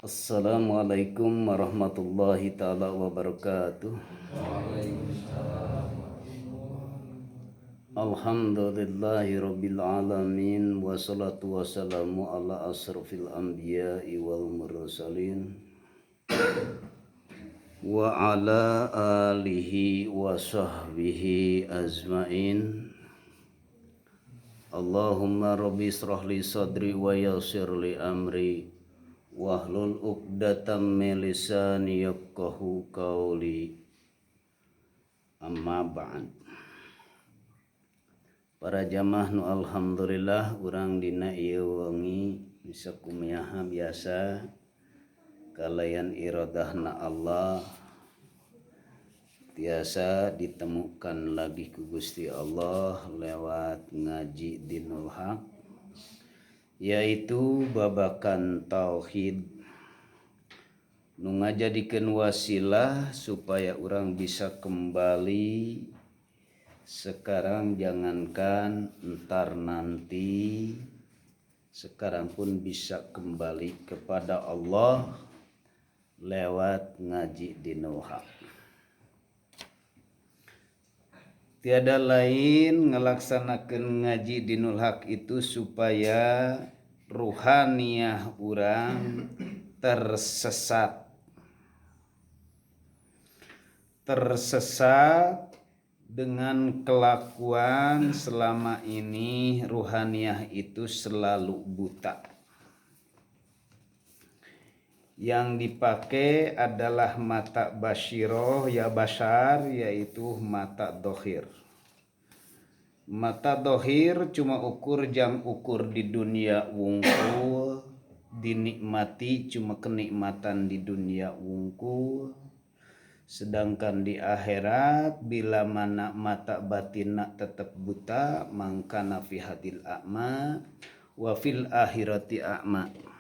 Assalamualaikum warahmatullahi taala wabarakatuh. Alhamdulillahi rabbil alamin wassalatu wassalamu ala asrafil anbiya'i wal mursalin wa ala alihi wa sahbihi azmain. Allahumma rabbi israh li sadri wa yassir li amri wahlul 'uqdatam min lisani yafqahu qawli. Amma ba'd. Para jamaah nu alhamdulillah urang dina ieu wengi bisa kumaha biasa kalayan iradahna Allah tiasa ditemukan lagi ku Gusti Allah lewat ngaji dinul haq, yaitu babakan tauhid nu ngajadikeun wasilah supaya urang bisa kembali sekarang, jangankan entar nanti, sekarang pun bisa kembali kepada Allah lewat ngaji dinul haq. Tiada lain ngelaksanakeun ngaji dinul haq itu supaya ruhaniyah urang tersesat dengan kelakuan selama ini ruhaniyah itu selalu buta. Yang dipakai adalah mata basyiroh ya basar, yaitu mata dohir. Mata dohir cuma ukur jam ukur di dunia wungkul, dinikmati cuma kenikmatan di dunia wungkul. Sedangkan di akhirat bila mana mata batinna tetap buta, mangkana fi hadil a'ma wa fil akhirati a'ma.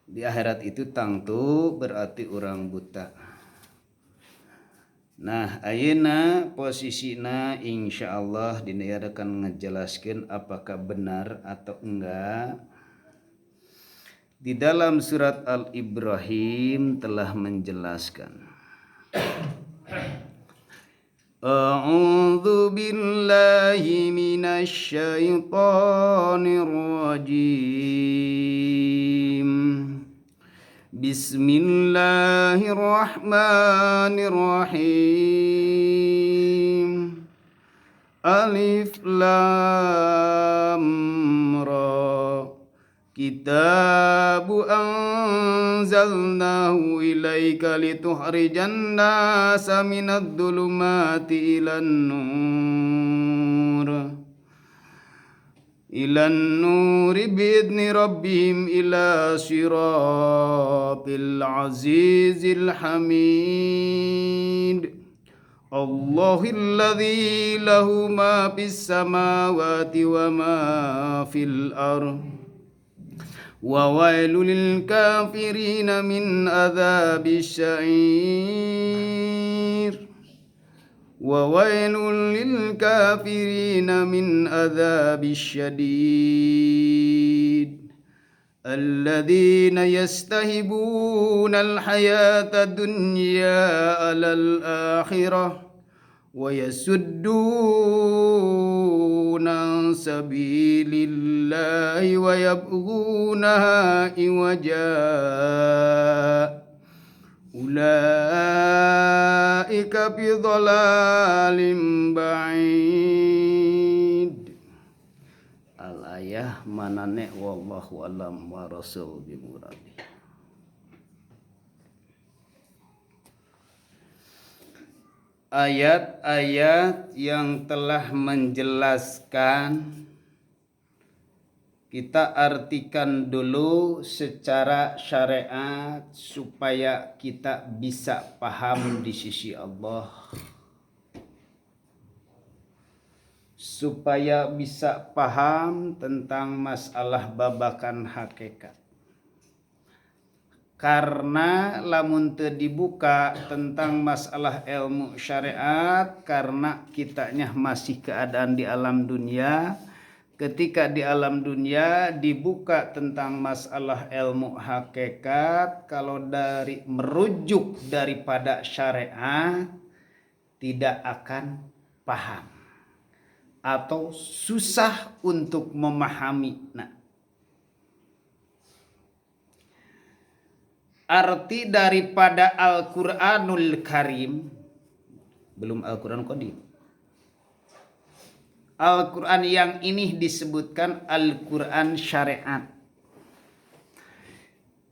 Di akhirat itu tangtu berarti orang buta. Nah, ayeuna posisina insyaallah dina akan ngejelaskeun apakah benar atau enggak. Di dalam surat Al-Ibrahim telah menjelaskan, A'udzu billahi minasy syaithanir rajim. Bismillahirrahmanirrahim. Alif lam ra. Kitabu anzalnahu ilaika litukhrijan nasa minadh dhulumati ilan nur biidni rabbihim ila siratil azizil hamid. Allahilladzi lahu ma fis samawati wa ma fil ardh wa wailul kafirina min adzabis sa'ir. Wa wailul lil kafirina min adzabis syadid. Alladzina yastahibuna al-hayata dunya 'alal akhirah wa yasudduna sabilillahi wa yabghunaha iwaja. Ulaika fi dhalalim ba'id. Al-ayah manane wallahu alam wa rasul bimuradi. Ayat-ayat yang telah menjelaskan kita artikan dulu secara syariat supaya kita bisa paham di sisi Allah, supaya bisa paham tentang masalah babakan hakikat. Karena lamun teu dibuka tentang masalah ilmu syariat, karena kitanya masih keadaan di alam dunia, ketika di alam dunia dibuka tentang masalah ilmu hakikat, kalau dari merujuk daripada syariat tidak akan paham atau susah untuk memahami. Nah, arti daripada Al-Quranul Karim, belum Al-Quran Qadim. Al-Quran yang ini disebutkan Al-Quran syariat,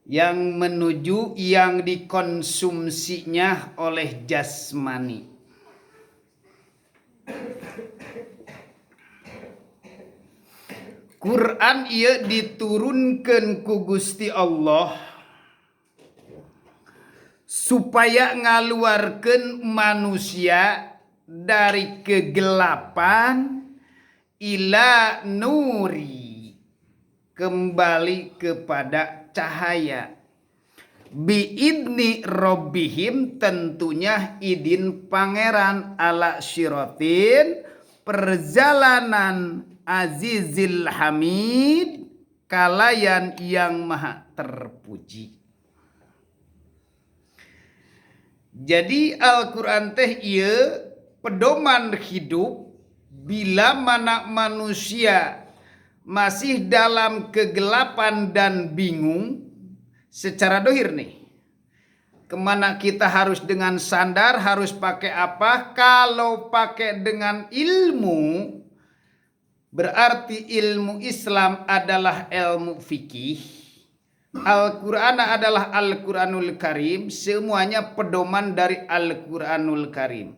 yang menuju yang dikonsumsinya oleh jasmani. Quran ia diturunkan ku Gusti Allah supaya ngaluarkeun manusia dari kegelapan ila nuri, kembali kepada cahaya. Biidni robbihim, tentunya idin pangeran, ala syiratin, perjalanan azizil hamid, kalayan yang maha terpuji. Jadi Al-Quran teh ieu pedoman hidup bila mana manusia masih dalam kegelapan dan bingung secara dohir nih. Kemana kita harus dengan sandar, harus pakai apa? Kalau pakai dengan ilmu, berarti ilmu Islam adalah ilmu fikih. Al-Quran adalah Al-Quranul Karim, semuanya pedoman dari Al-Quranul Karim.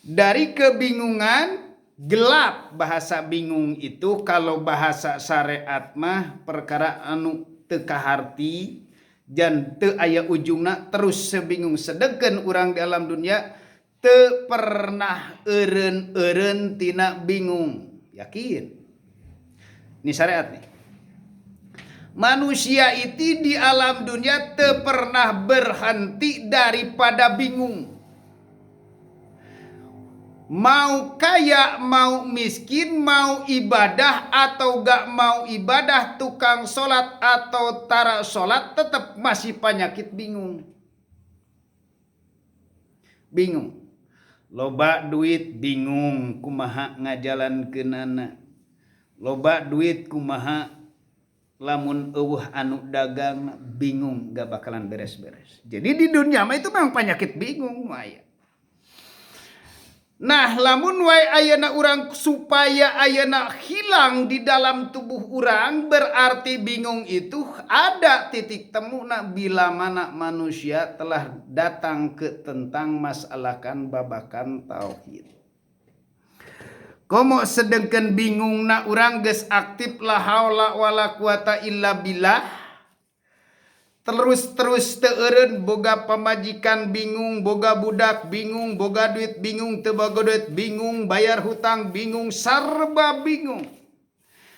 Dari kebingungan, gelap, bahasa bingung itu kalau bahasa syariat mah perkara anu teu kaharti dan teu aya ujungna terus sebingung. Sedengkeun urang di alam dunia teu pernah eureun-eureun tina bingung. Yakin? Ini syariat nih. Manusia itu di alam dunia teu pernah berhenti daripada bingung. Mau kaya, mau miskin, mau ibadah atau gak mau ibadah, tukang sholat atau tara sholat, tetap masih penyakit bingung. Bingung. Loba duit bingung, kumaha ngajalankeunana. Loba duit kumaha lamun eueuh anu dagang, bingung, gak bakalan beres-beres. Jadi di dunia mah itu memang penyakit bingung maya. Nah, lamun wae ayeuna urang supaya ayeuna hilang di dalam tubuh urang, berarti bingung itu ada titik temuna bila mana manusia telah datang ke tentang masalahkan babakan tauhid. Komo sedengkeun bingungna urang geus aktif la haula wala quwata illa billah. Terus teu eureun, boga pamajikan bingung, boga budak bingung, boga duit bingung, teu boga duit bingung, bayar hutang bingung, sarba bingung.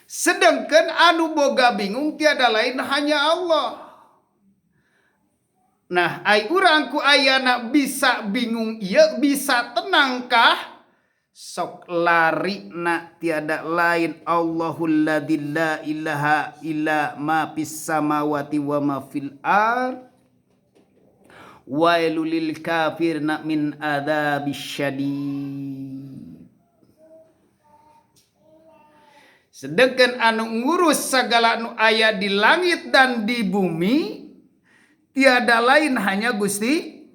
Sedangkan anu boga bingung tiada lain hanya Allah. Nah, ai urang ku ayana bisa bingung ieu bisa tenangkah? Sok lari na tiada lain Allahul ladzi la ilaha illa ma fis samawati wa ma fil ard wailul lil kafirina min adzabis syadid. Sedangkan anu ngurus segala anu aya di langit dan di bumi tiada lain hanya Gusti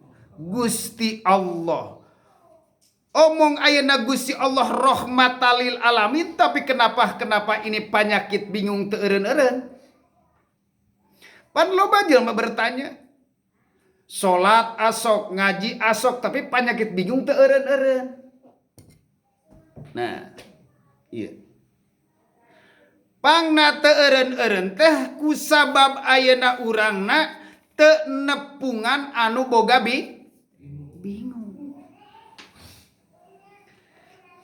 Allah. Omong ayeuna Gusti Allah rahmatalil alamin, tapi kenapa ini penyakit bingung teu eureun-eureun? Pan loba jelema bertanya. Salat asok, ngaji asok, tapi penyakit bingung teu eureun-eureun. Nah, iya. Pangna teu eureun-eureun teh kusabab ayeuna urangna teu nepungan anu boga bingung.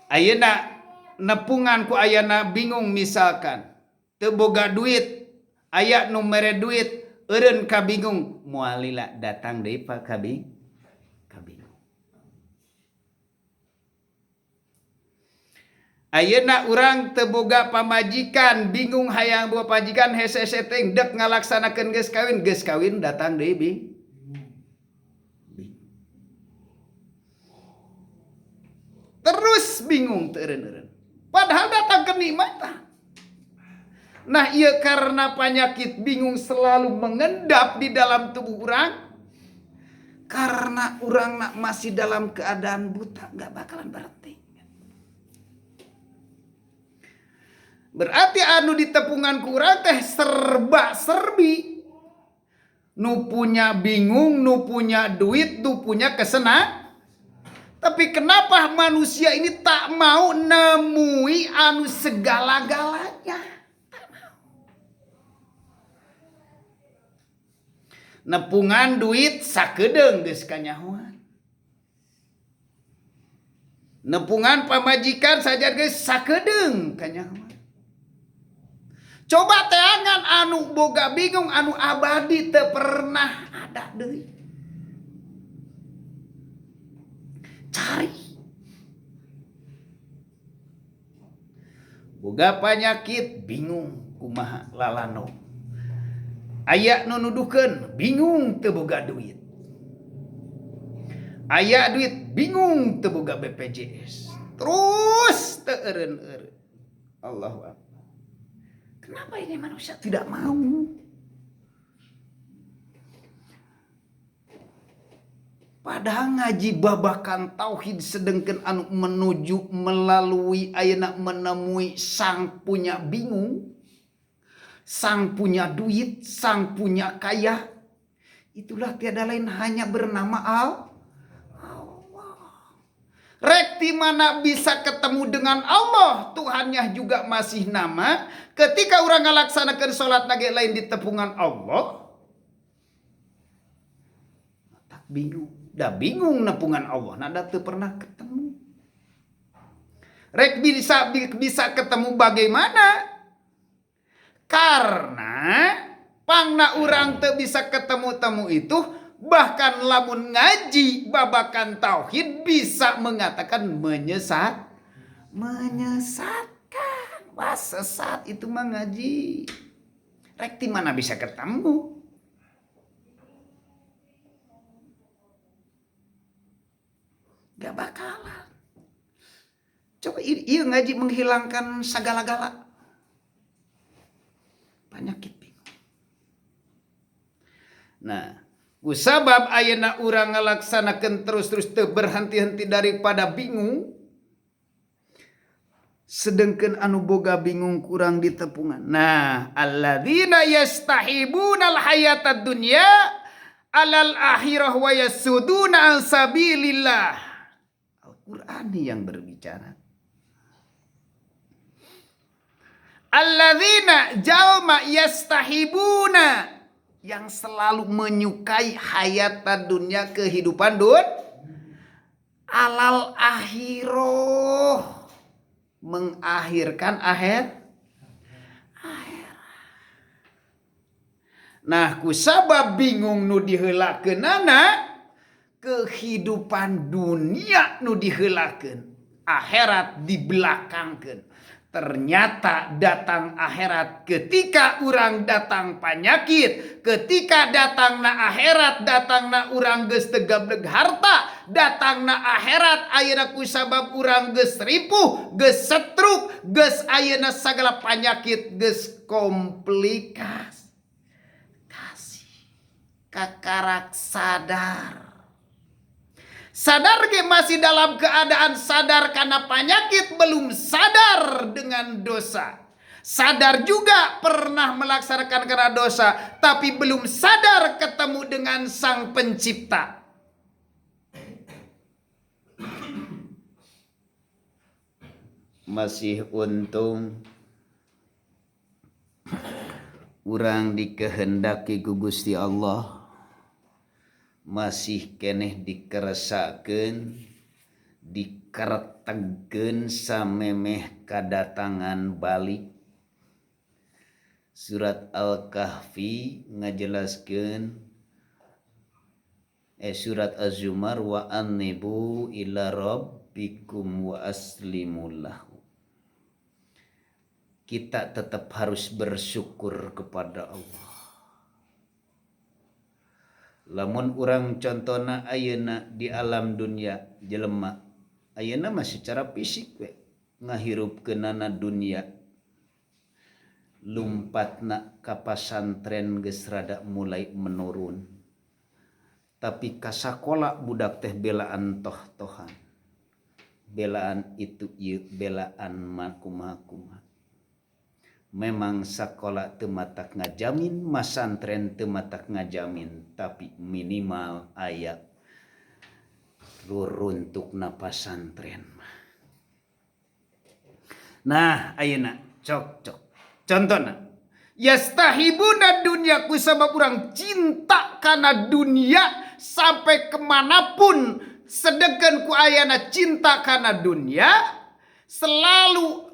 Ayeuna nepungan ku ayana bingung, misalkan teu boga duit, aya nu mere duit, eureun ka bingung, moal lila datang deui ka bingung. Ayeuna urang teu boga pamajikan, bingung hayang boga pamajikan hese teh dek ngalaksanakeun geus kawin datang deui bing. Terus bingung teu eureun-eureun. Padahal datang kenikmatan. Nah, iya karena penyakit bingung selalu mengendap di dalam tubuh orang. Karena orang nak masih dalam keadaan buta, gak bakalan berhenti. Berarti anu di tepungan kurang teh serba serbi. Nu punya bingung, nu punya duit, nu punya kesenang. Tapi kenapa manusia ini tak mau nemui anu segala-galanya? Nepungan duit sakedeung geus kanyahoan. Nepungan pamajikan saja geus sakedeung kanyahoan. Coba teangan anu boga bingung anu abadi teu pernah ada deui. Cari. Boga penyakit bingung kumaha lalano. Aya nu nuduhkeun bingung teu boga duit. Aya duit bingung teu boga BPJS. Terus teu eureun-eureun. Allahu Akbar. Kenapa ini manusia tidak mau? Padahal ngaji babakan tauhid sedengkeun anu menuju melalui ayeuna menemui sang punya bingung. Sang punya duit, sang punya kaya, itulah tiada lain hanya bernama Allah. Rek di mana bisa ketemu dengan Allah, Tuhannya juga masih nama. Ketika orang ngalaksanakan sholat nage lain di tepungan Allah, tak bingung, dah bingung nepungan Allah, nada teu pernah ketemu. Rek bisa ketemu bagaimana? Karena pangna urang teu bisa ketemu-temu itu, bahkan lamun ngaji babakan tauhid bisa mengatakan menyesatkan. Wah sesat itu mah ngaji. Rek di mana bisa ketemu? Gak bakalan. Coba iya ngaji menghilangkan segala-gala penyakit bingung. Nah, kusabab ayeuna urang ngalaksanakeun terus-terus teu berhenti-henti daripada bingung. Sedengkeun anu boga bingung kurang di tepungan. Nah, alladzina yastahibunal hayatad dunya alal akhirah wa yasuduna an sabilillah. Al-Qur'an yang berbicara. Alladzina jalma yastahibuna, yang selalu menyukai hayat dunia, kehidupan alal akhiroh, mengakhirkan akhir. Nah kusabab bingung nu diheulakeunana, kehidupan dunia nu diheulakeun, akhirat dibelakangkeun. Ternyata datang akhirat ketika urang datang penyakit, ketika datang na akhirat datang na urang geus tegableg harta, datang na akhirat ayeuna kusabab urang geus ripuh, geus setruk, geus ayeuna sagala penyakit geus komplikasi. Kakarak sadar. Sadar ke masih dalam keadaan sadar karena penyakit, belum sadar dengan dosa. Sadar juga pernah melaksanakan karena dosa, tapi belum sadar ketemu dengan Sang Pencipta. Masih untung urang dikehendaki ku Gusti Allah, masih keneh dikeresakeun, dikeretegkeun samemeh kadatangan balik. Surat Al-Kahfi ngajelaskeun, surat Az-Zumar wa anibu ila rabbikum wa aslimu lahu. kita tetap harus bersyukur kepada Allah. Lamun orang contohna ayeuna di alam dunia jelema, ayeuna mah secara fisik we ngahirupkeunana dunia, lumpatna ka pasantren geus rada mulai menurun. Tapi ka sakola budak teh belaan toh-tohan. Belaan itu ieu belaan kumaha-kumaha. Memang sakola teu matak ngajamin, masantren teu matak ngajamin, tapi minimal aya ruruntukna pasantren mah. Nah, ayeuna cok. Contohna, yastahibuna dunya ku sabab urang cinta kana dunia sampai kemanapun sedengkeun ku ayana cinta kana dunia selalu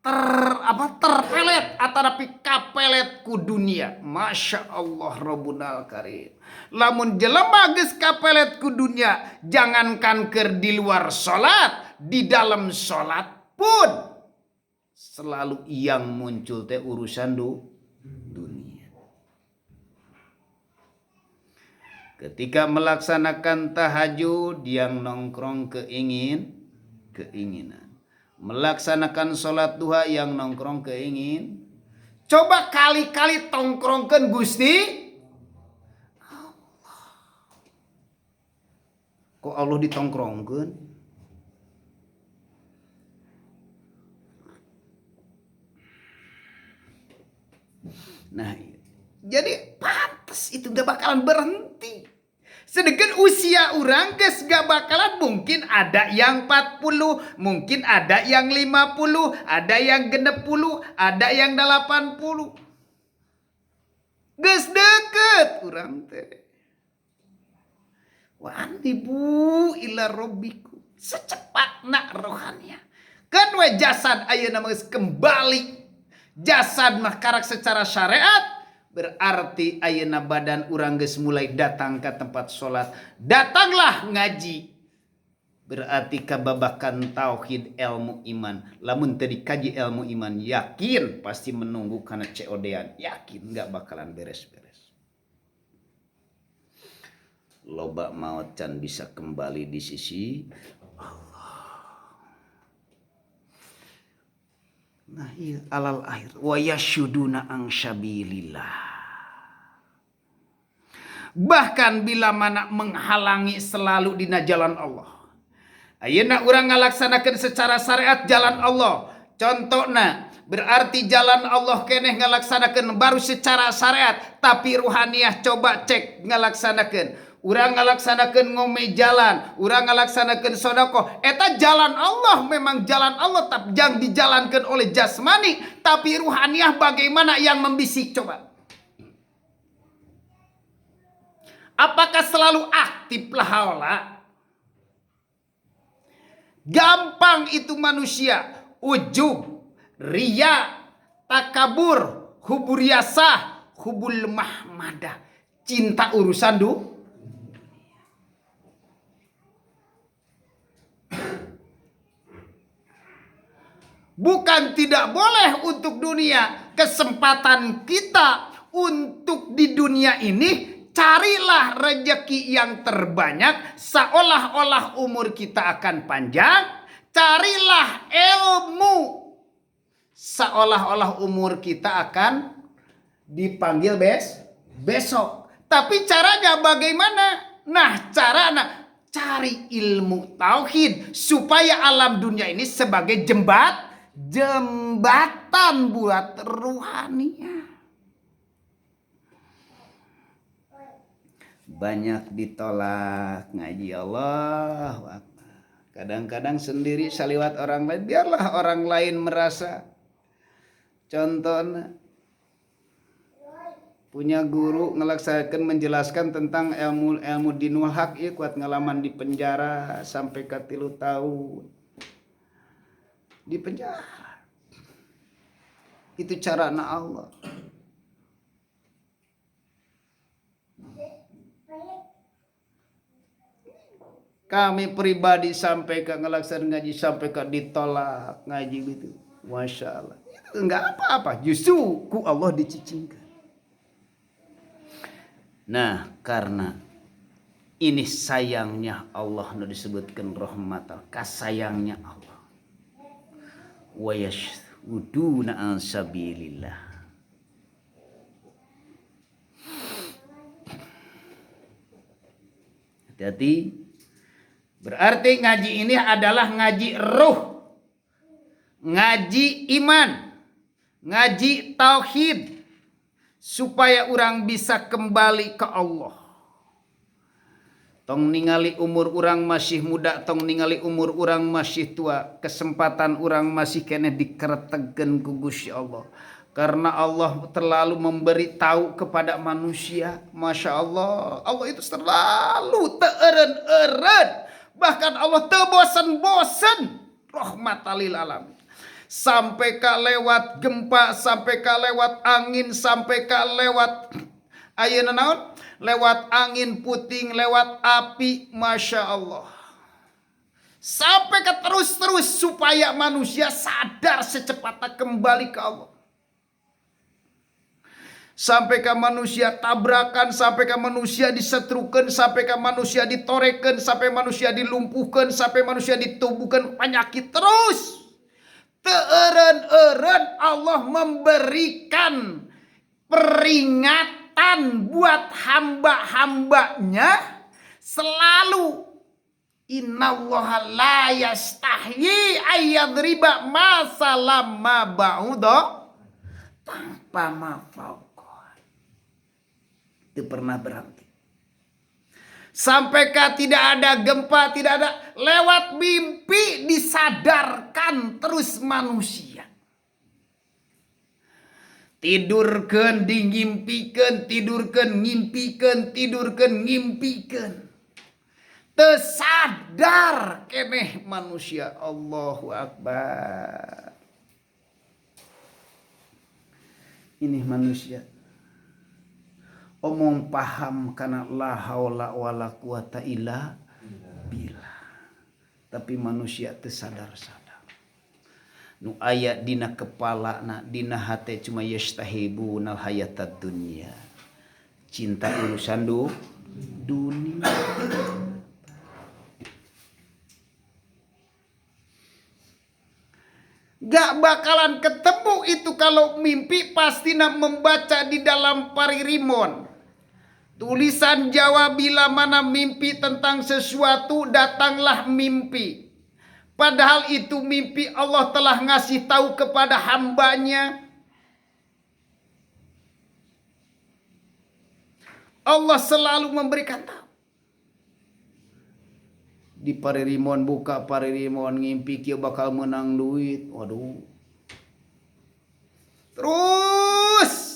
terpelet atanapi kapelet ku dunia. Masya Allah Rabbunal Karim. Lamun jelema geus kapelet ku dunia, jangankan keur di luar salat, di dalam salat pun selalu yang muncul teh urusan dunia. Ketika melaksanakan tahajud yang nongkrong keinginan. Melaksanakan sholat duha yang nongkrong keingin. Coba kali-kali tongkrongkan Gusti Allah. Kok Allah ditongkrongkan? Nah, jadi pantas itu gak bakalan berhenti. Sedangkan usia orang geus gak bakalan, mungkin ada yang 40, mungkin ada yang 50, ada yang 60, ada yang 80. Geus deket urang teh. Wa anibu ila rabbikum. Secepatna rohania. Kan we jasad ayeuna mah kembali. Jasad mah karak secara syariat. Berarti ayeuna badan urang geus mulai datang ke tempat sholat. Datanglah ngaji. Berarti kababakan tauhid ilmu iman. Lamun teu dikaji ilmu iman, yakin pasti menunggu kana COD-an. Yakin gak bakalan beres-beres. Loba maot can bisa kembali di sisi Allah. Nah iya alal akhir wa yasyuduna ang syabilillah. Bahkan bila mana menghalangi selalu dina jalan Allah. Ayeuna urang ngalaksanakeun secara syariat jalan Allah. Contohna berarti jalan Allah keneh ngalaksanakeun baru secara syariat, tapi ruhaniah coba cek ngalaksanakeun. Urang ngalaksanakeun ngome jalan, urang ngalaksanakeun sedekah. Eta jalan Allah, memang jalan Allah, tapi jangan dijalankan oleh jasmani, tapi ruhaniah bagaimana yang membisik coba. Apakah selalu aktif lahaula? Gampang itu manusia. Ujub, riya, takabur, huburiasah, hubul mahmadah. Cinta urusan bukan tidak boleh untuk dunia. Kesempatan kita untuk di dunia ini, carilah rejeki yang terbanyak. Seolah-olah umur kita akan panjang. Carilah ilmu. Seolah-olah umur kita akan dipanggil besok. Tapi caranya bagaimana? Nah caranya cari ilmu tauhid. Supaya alam dunia ini sebagai jembatan buat ruhaniah. Banyak ditolak ngaji Allah. Kadang-kadang sendiri saliwat orang lain. Biarlah orang lain merasa. Contohnya punya guru ngelaksanakan menjelaskan tentang ilmu dinul haq ya, kuat ngalaman di penjara sampai ke 3 tahun. Di penjara. Itu cara na Allah. Kami pribadi sampai ke ngelaksanakan ngaji sampai ke ditolak ngaji gitu. Masya Allah. Itu enggak apa-apa, justru ku Allah dicicingkan. Nah, karena ini sayangnya Allah nu disebutkan rahmatan, kasayangnya Allah. Wa yasuduna an sabilillah. Hati-hati. Berarti ngaji ini adalah ngaji ruh, ngaji iman, ngaji tauhid, supaya orang bisa kembali ke Allah. Tong ningali umur orang masih muda, tong ningali umur orang masih tua, kesempatan orang masih kena dikeretegen ku Gusti Allah. Karena Allah terlalu memberi tahu kepada manusia. Masya Allah, Allah itu selalu teeren-eren. Bahkan Allah tebosen-bosen rahmatalil alamin. Sampai ka lewat gempa, sampai ka lewat angin, sampai ka lewat ayeuna naon? Lewat angin puting, lewat api, Masya Allah. Sampai ke terus-terus supaya manusia sadar secepatnya kembali ke Allah. Sampai ke manusia tabrakan, sampai ke manusia disetrukan, sampai ke manusia ditorekan, sampai manusia dilumpuhkan, sampai manusia ditubuhkan penyakit terus. Teeren-eren Allah memberikan peringatan buat hamba-hambanya selalu. Innallaha la yastahyi ayyadriba masalam ma ba'udo tanpa mafauq. Itu pernah berhenti. Sampaikah tidak ada gempa, tidak ada, lewat mimpi disadarkan terus manusia. Tidurkan dingimpikan, tidurkan ngimpikan, tidurkan ngimpikan. Tersadar keneh manusia. Allahu Akbar. Ini manusia. Omong paham karena la haula wala quwata illa billah. Tapi manusia tersadar-sadar. Nu aya dina kepala na dina hate cuma yastahibunal hayatad dunya. Cinta urusan dunia. Gak bakalan ketemu itu kalau mimpi pasti nak membaca di dalam paririmon. Tulisan Jawa bila mana mimpi tentang sesuatu datanglah mimpi. Padahal itu mimpi Allah telah ngasih tahu kepada hambanya. Allah selalu memberikan tahu. Di paririmon buka paririmon ngimpi kieu bakal menang duit. Waduh. Terus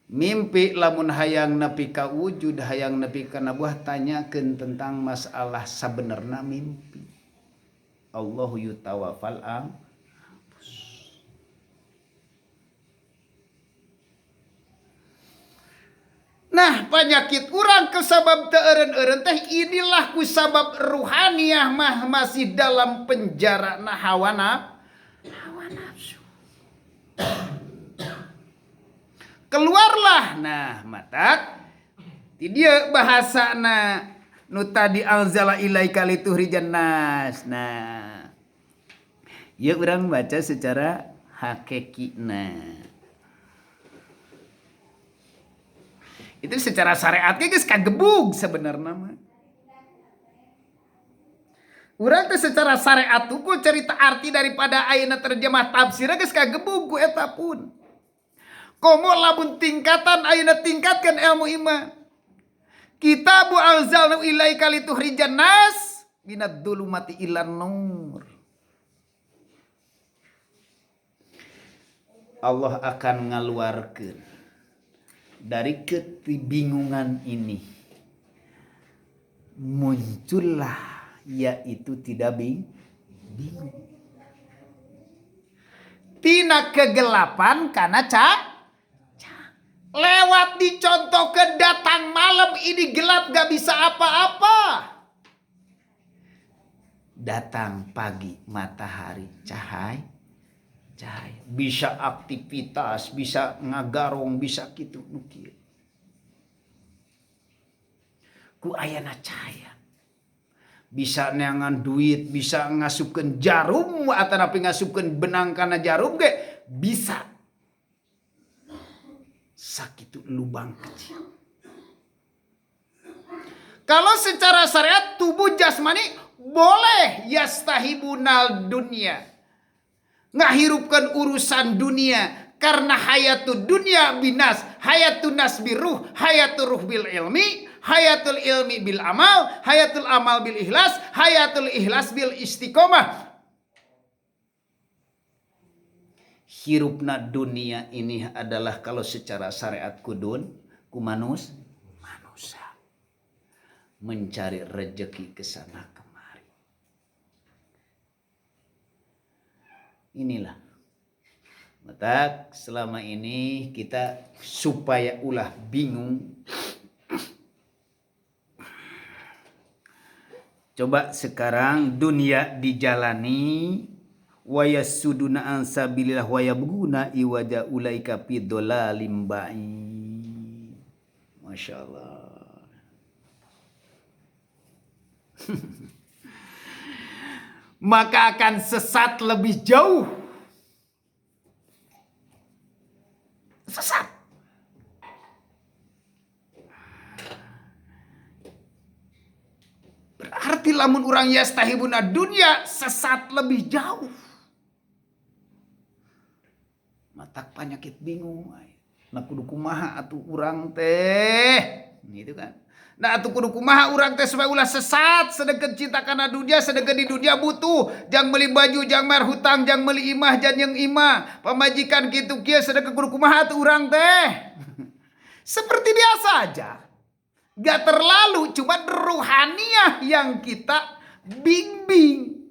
mimpi lamun hayang nepi ka wujud, hayang nepi kana buah, tanyakeun tentang masalah sabenerna mimpi. Allahu yutawaffal anfus. Nah, penyakit urang kusabab teureun-eureun teh inilah kusabab ruhaniyah mah masih dalam penjara hawa nafsu. Keluarlah nah matak di dia bahasana nu tadi anzala ilaika lituhrijan nas. Nah, ieu urang baca secara hakikina. Itu secara syariat geus kagebug sebenarnya mah. Urang teh secara syariat tuh cerita arti daripada ayeuna terjemah tafsir geus kagebug ku eta pun. Komo labun tingkatan ayeuna tingkatkan ilmu iman. Kitabu anzalna ilaika lituhrijan nas minad dzulumati ilan nur. Allah akan ngaluarkeun dari kebingungan ini. Muncullah yaitu tidak bingung. Tina kegelapan karena lewat dicontohkan datang malam ini gelap gak bisa apa-apa. Datang pagi matahari cahaya. Bisa aktivitas, bisa ngagarong, bisa gitu nukir. Ku ayana cahaya. Bisa neangan duit, bisa ngasupkeun jarum atau napi ngasupkeun benang kana jarum ge bisa. Sakitu lubang kecil. Kalau secara syariat tubuh jasmani boleh yastahibunal dunia. Ngahirupkan urusan dunia. Karena hayatul dunia binas. Hayatul nas biruh. Hayatul ruh bil ilmi. Hayatul ilmi bil amal. Hayatul amal bil ikhlas. Hayatul ikhlas bil istiqomah. Hirupna dunia ini adalah kalau secara syariat kudun. Kumanus. Manusia. Mencari rejeki ke sana kemari. Inilah. Maka selama ini kita supaya ulah bingung. Coba sekarang dunia dijalani. Wayasuduna an sabilillah wayabguna iwaja ulaika fi dhalalim ba'id. Masya Allah. Maka akan sesat lebih jauh. Sesat. Berarti lamun orang yastahibuna dunia sesat lebih jauh. Matak penyakit bingung. Nah kudu kumaha atuh urang teh. Gitu kan. Nah atuh kudu kumaha urang teh supaya ulah sesat. Sedeket cinta kana dunia, sedeket di dunia butuh. Jang beli baju, jang bayar hutang, jang beli imah, jang yang imah. Pamajikan kitu kieu sedeket kudu kumaha atuh urang teh. Seperti biasa aja. Gak terlalu, cuma ruhaniah yang kita bimbing.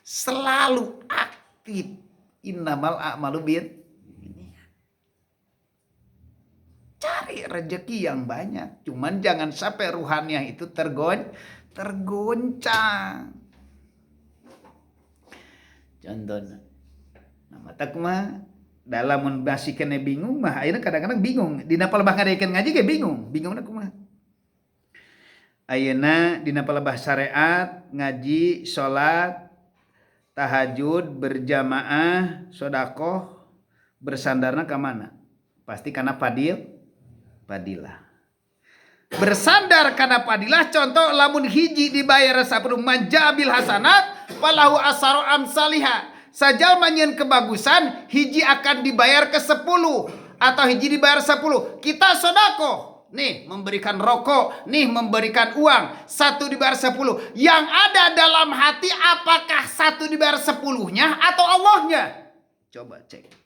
Selalu aktif. Innamal a'malu bin. Cari rezeki yang banyak. Cuman jangan sampai ruhaniah itu tergoncang. Contohnya. Nah mata kumah. Dalam masih kena bingung mah akhirnya kadang-kadang bingung. Dina palebah ngadaikeun ngaji ge bingung. Bingungna kumaha? Ayeuna dina palebah syariat, ngaji, salat, tahajud, berjamaah, sedekah, bersandarna ka mana? Pasti kana fadilah. Bersandar kana fadilah contoh lamun hiji dibayar 10 manjabil hasanat falahu asaru amsalihah. Sajal manyeun kebagusan hiji akan dibayar ke 10 atau hiji dibayar 10. Kita sedekah, nih memberikan rokok, nih memberikan uang, 1 dibayar 10. Yang ada dalam hati apakah 1 dibayar 10-nya atau Allahnya? Coba cek.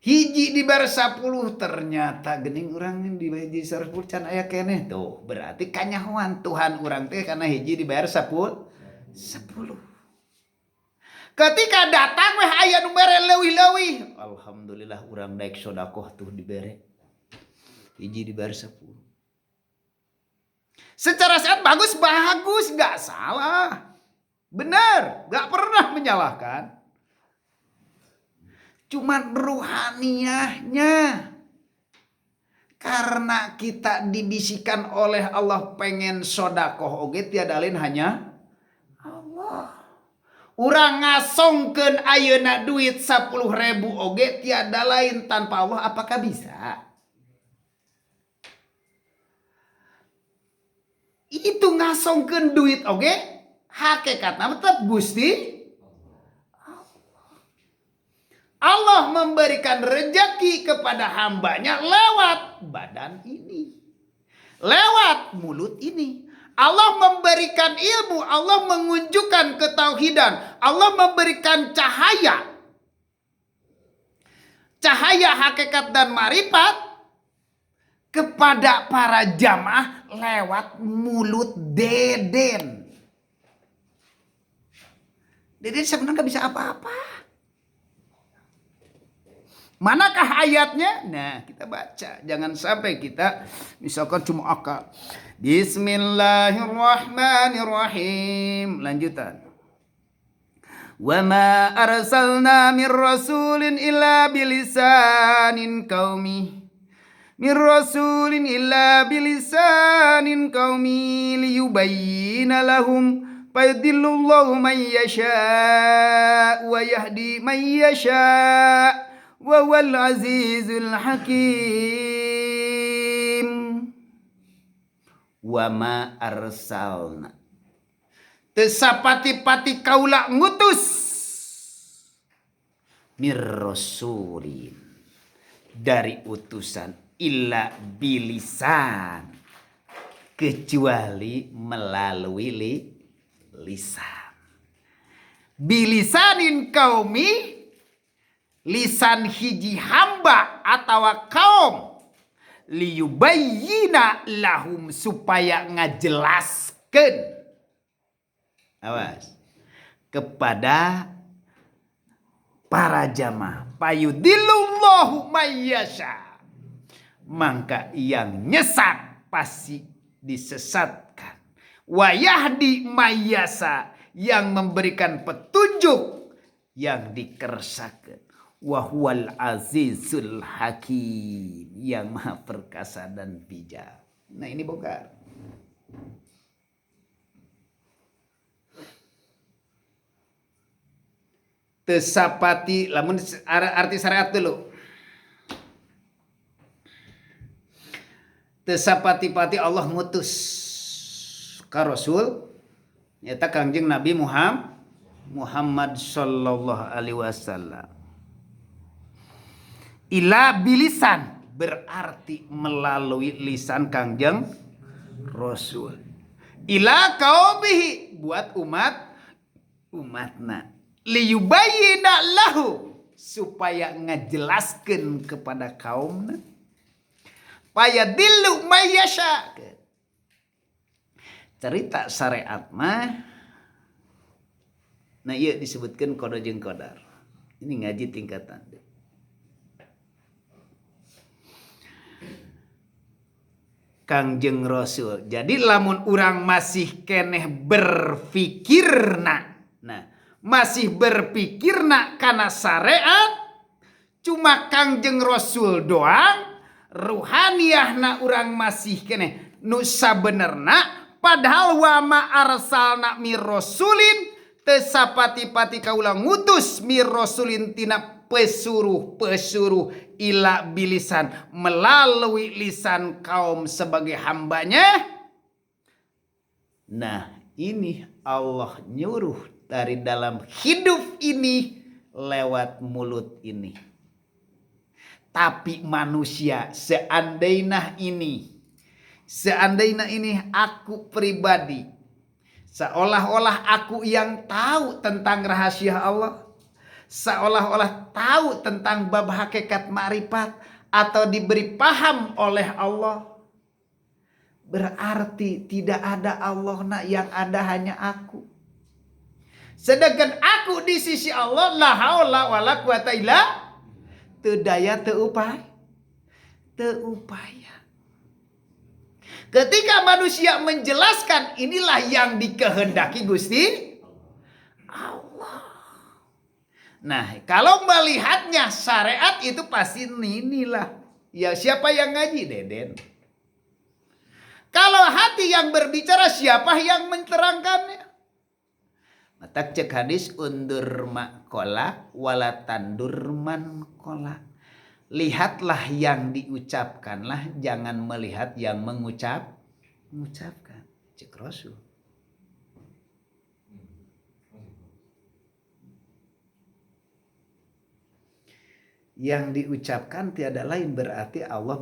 Hiji dibayar 10 ternyata gening urang dibayar 10 can aya keneh tuh berarti kanyahoan Tuhan urang teh karena hiji dibayar 10. Ketika datang weh aya nu mere leuwih-leuwih alhamdulillah urang daek sedekah tuh dibere hiji dibayar 10. Secara sehat bagus gak salah benar gak pernah menyalahkan. Cuman ruhaniahnya. Karena kita dibisikan oleh Allah pengen sodakoh oge tiada lain hanya Allah. Urang ngasongkeun ayeuna duit 10.000 oge tiada lain tanpa Allah apakah bisa? Itu ngasongkeun duit oge hakikatna tetap Gusti Allah memberikan rejeki kepada hambanya lewat badan ini. Lewat mulut ini. Allah memberikan ilmu. Allah mengunjukkan ketauhidan. Allah memberikan cahaya. Cahaya hakikat dan marifat. Kepada para jamaah lewat mulut Deden. Deden sebenarnya gak bisa apa-apa. Manakah ayatnya? Nah, kita baca. Jangan sampai kita misalkan cuma akal. Bismillahirrahmanirrahim. Lanjutan. Wa ma arsalna mir rasulin illa bilisanin qaumi. Mir rasulin illa bilisanin qaumi liyubayyina lahum fayudillullahu man yasha wa yahdi man yasha wa wal azizul hakim. Wa ma arsalna, tesapati-pati kaula ngutus mir rasulin, dari utusan, illa bilisan, kecuali melalui lisan. Bilisanin qaumi, lisan hiji hamba atau kaum, liyubayyina lahum, supaya ngajelaskan, awas, kepada para jamaah. Payudillullahu mayyasha, maka yang nyesat pasti disesatkan. Wa yahdi mayyasa, yang memberikan petunjuk yang dikersakan. Wa huwal azizul hakim, yang maha perkasa dan bijak. Nah, ini bongkar. Tesapati, lamun arti syariat dulu. Tesapati-pati Allah ngutus ka Rasul, nyata Kangjeng Nabi Muhammad sallallahu alaihi wasallam. Ila bilisan, berarti melalui lisan Kangjeng Rasul. Ila qaumihi, buat umatna. Liyubayyina lahu, supaya ngajelaskan kepada kaumna. Payadillu mayyasha. Cerita syariat mah, nah iya disebutkan qada jeung qadar. Ini ngaji tingkatan. Kangjeng Rasul. Jadi lamun urang masih keneh berfikirna, nah masih berfikirna kana syariat, cuma Kangjeng Rasul doang, ruhaniyahna urang masih keneh nu sabenerna. Padahal wa ma arsalna mir rasulin, tesapati-pati kaula ngutus mir rasulin tina pesuruh ila bilisan, melalui lisan kaum sebagai hambanya. Nah, ini Allah nyuruh dari dalam hidup ini lewat mulut ini. Tapi manusia, seandainya ini aku pribadi, seolah-olah aku yang tahu tentang rahasia Allah, seolah-olah tahu tentang bab hakikat ma'rifat, atau diberi paham oleh Allah, berarti tidak ada Allah, yang ada hanya aku. Sedangkan aku di sisi Allah, la haula wala quwata illa, teu daya teu upaya. Ketika manusia menjelaskan, inilah yang dikehendaki Gusti Allah. Nah, kalau melihatnya syariat itu pasti inilah. Ya, siapa yang ngaji, Deden? Kalau hati yang berbicara, siapa yang menerangkannya? Mata cek hadis, undur makola wala tandur man kola. Lihatlah yang diucapkanlah, jangan melihat yang mengucapkan. Cek Rasul. Yang diucapkan tiada lain berarti Allah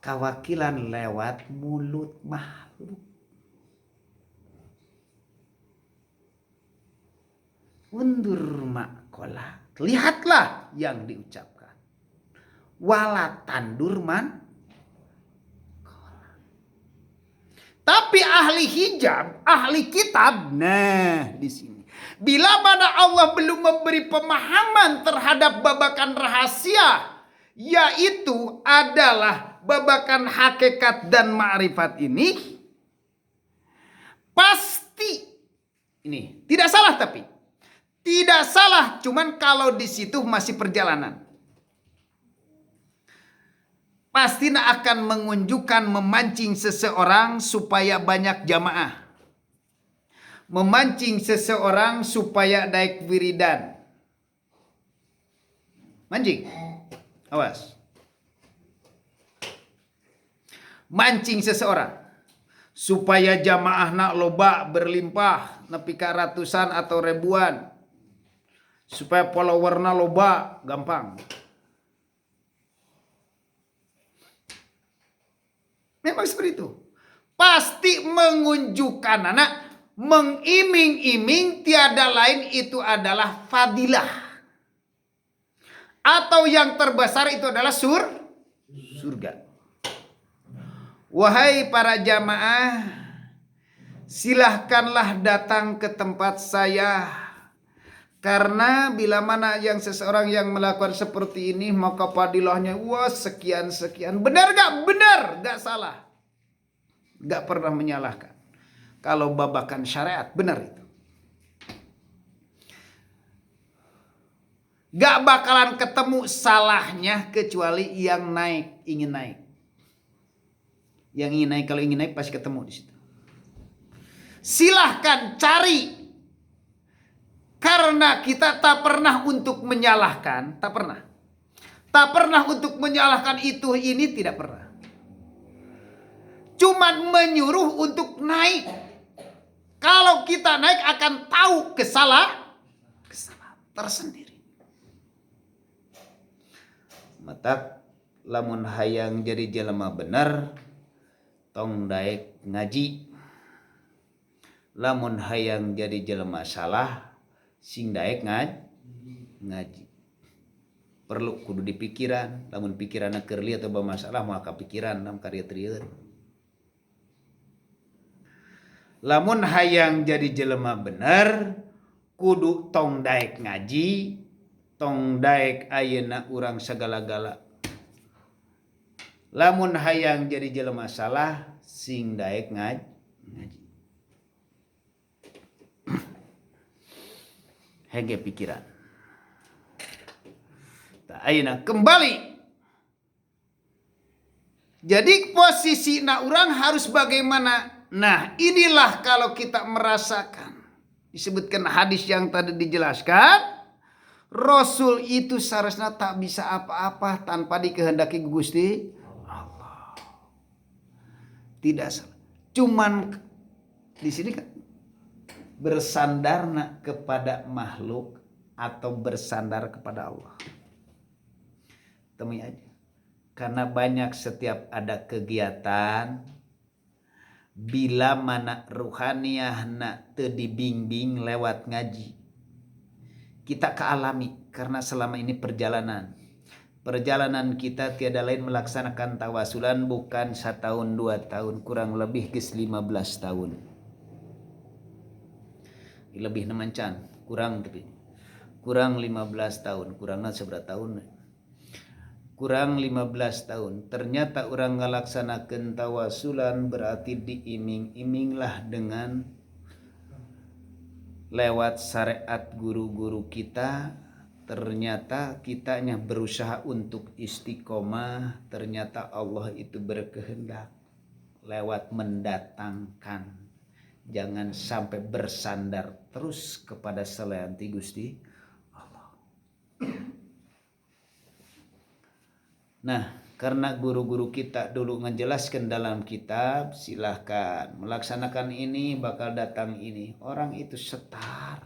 kawakilan lewat mulut makhluk. Undur makola, lihatlah yang diucapkan. Wala tandur man kola. Tapi ahli hijab, ahli kitab, nah di sini Bila mana Allah belum memberi pemahaman terhadap babakan rahasia, yaitu adalah babakan hakikat dan ma'rifat ini, pasti ini tidak salah, tapi tidak salah, cuman kalau di situ masih perjalanan. Pasti akan mengunjukkan, memancing seseorang supaya banyak jamaah. Memancing seseorang supaya naik wiridan. Mancing. Awas. Mancing seseorang supaya jamaah nak loba berlimpah, nepi ka ratusan atau ribuan. Supaya followerna loba, gampang. Memang seperti itu. Pasti mengunjukkan anak, mengiming-iming tiada lain itu adalah fadilah. Atau yang terbesar itu adalah surga. Wahai para jamaah, silahkanlah datang ke tempat saya. Karena bila mana yang seseorang yang melakukan seperti ini, maka fadilahnya wah sekian. Benar gak? Benar, gak salah. Gak pernah menyalahkan. Kalau babakan syariat, benar itu. Gak bakalan ketemu salahnya kecuali yang naik, ingin naik. Yang ingin naik, kalau ingin naik pasti ketemu di situ. Silahkan cari. Karena kita tak pernah untuk menyalahkan, tak pernah. Tak pernah untuk menyalahkan itu ini, tidak pernah. Cuman menyuruh untuk naik. Kalau kita naik akan tahu kesalahan tersendiri. Mata lamun hayang jadi jelema bener, tong daek ngaji. Lamun hayang jadi jelema salah, sing daek ngaji. Perlu kudu dipikiran, lamun pikiranna keur lieu atau bermasalah maka pikiran nam karya trieun. Lamun hayang jadi jelema bener, kudu tong daek ngaji, tong daek ayeuna urang sagala-gala. Lamun hayang jadi jelema salah, sing daek ngaji. Hege pikiran. Ayeuna kembali. Jadi posisi na urang harus bagaimana? Nah, inilah kalau kita merasakan. Disebutkan hadis yang tadi dijelaskan. Rasul itu seharusnya tak bisa apa-apa tanpa dikehendaki Gusti Allah. Tidak salah. Cuman di sini kan bersandarna kepada makhluk atau bersandar kepada Allah. Temui aja. Karena banyak setiap ada kegiatan, bila mana ruhaniyah nak teu dibimbing lewat ngaji, kita kealami karena selama ini perjalanan kita tiada lain melaksanakan tawasulan bukan 1 tahun 2 tahun, kurang lebih geus 15 tahun. Lebih nemancan, kurang 15 tahun, kurangnya seberapa tahun? Kurang 15 tahun. Ternyata orang ngalaksanakeun tawasulan berarti diiming-iminglah dengan lewat syariat guru-guru kita. Ternyata kitanya berusaha untuk istiqomah. Ternyata Allah itu berkehendak lewat mendatangkan. Jangan sampai bersandar terus kepada selain Gusti Allah. Nah, karena guru-guru kita dulu menjelaskan dalam kitab, silahkan melaksanakan ini bakal datang ini. Orang itu setar.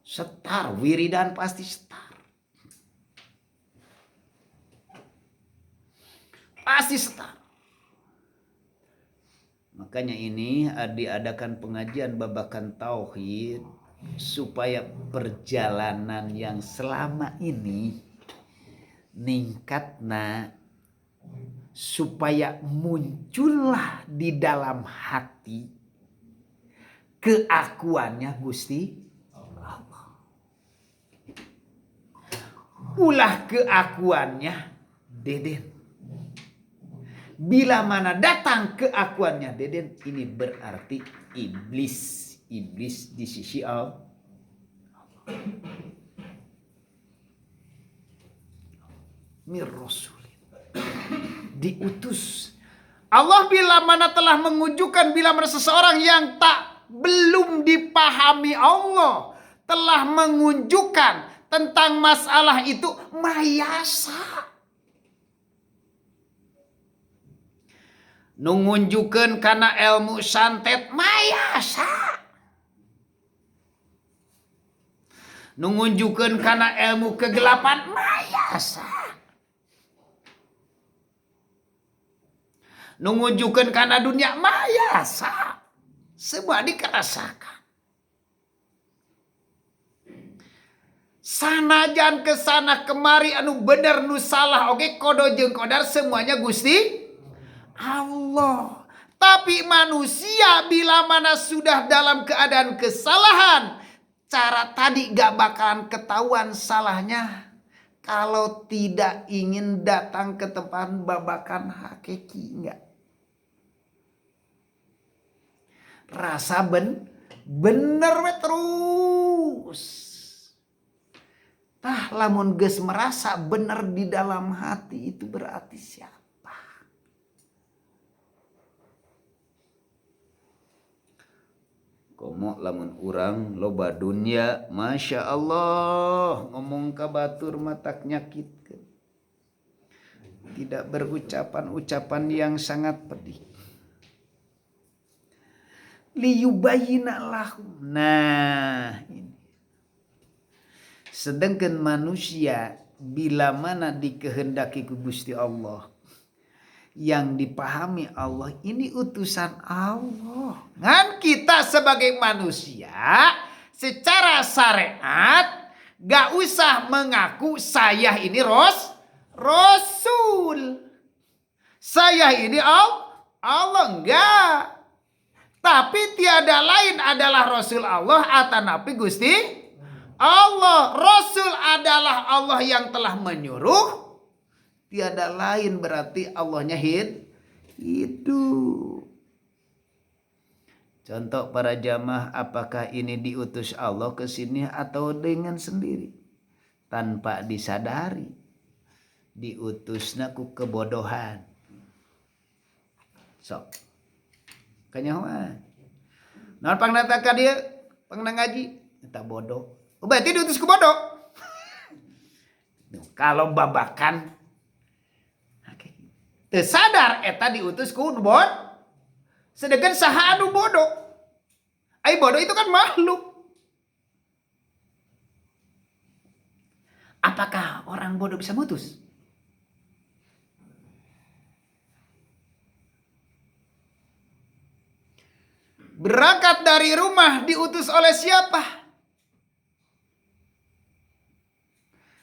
Setar, wiridan pasti setar. Pasti setar. Makanya ini diadakan pengajian babakan tauhid supaya perjalanan yang selama ini ningkatna, supaya muncullah di dalam hati keakuannya Gusti ulah keakuannya deden. Bila mana datang keakuannya deden, ini berarti iblis. Iblis di sisi Allah. Mir Rasulin. Diutus. Allah bila mana telah mengunjukkan, bila mana seseorang yang belum dipahami Allah telah mengunjukkan tentang masalah itu, mayasa. Nungunjukkan karena ilmu santet, mayasa. Nungunjukkan karena ilmu kegelapan, mayasa. Nungunjukkan karena dunia, mayasa. Semua dikerasakan. Sanajan kesana kemari anu bener nu salah oke kodo jeung kodar semuanya Gusti Allah. Tapi manusia bila mana sudah dalam keadaan kesalahan, cara tadi gak bakalan ketahuan salahnya kalau tidak ingin datang ke tempat babakan hakiki. Enggak. Rasa bener we terus. Tah lamun geus merasa bener di dalam hati, itu berarti siapa? Komo lamun urang loba dunia, Masya Allah, ngomong ka batur matak nyakitkeun. Tidak berucapan-ucapan yang sangat pedih. Liyubayyina lahum. Nah, ini. Sedangkan manusia bila mana dikehendaki ku Gusti Allah, yang dipahami Allah ini utusan Allah. Ngan kita sebagai manusia secara syariat gak usah mengaku saya ini Rasul. Saya ini Allah enggak. Tapi tiada lain adalah Rasul Allah atanapi Gusti Allah. Rasul adalah Allah yang telah menyuruh. Tiada lain berarti Allahnya hidup. Contoh para jamaah, apakah ini diutus Allah ke sini atau dengan sendiri? Tanpa disadari. Diutusna ku kebodohan. Sok. Kanyahoan. Naon pangnata ka dieu? Pangna ngaji? Eta bodoh. Berarti diutus ku bodoh. Kalau babakan teu sadar eta diutus ku bodoh. Sedangkan saha anu bodoh? Ai bodoh itu kan makhluk. Apakah orang bodoh bisa mutus? Berangkat dari rumah diutus oleh siapa?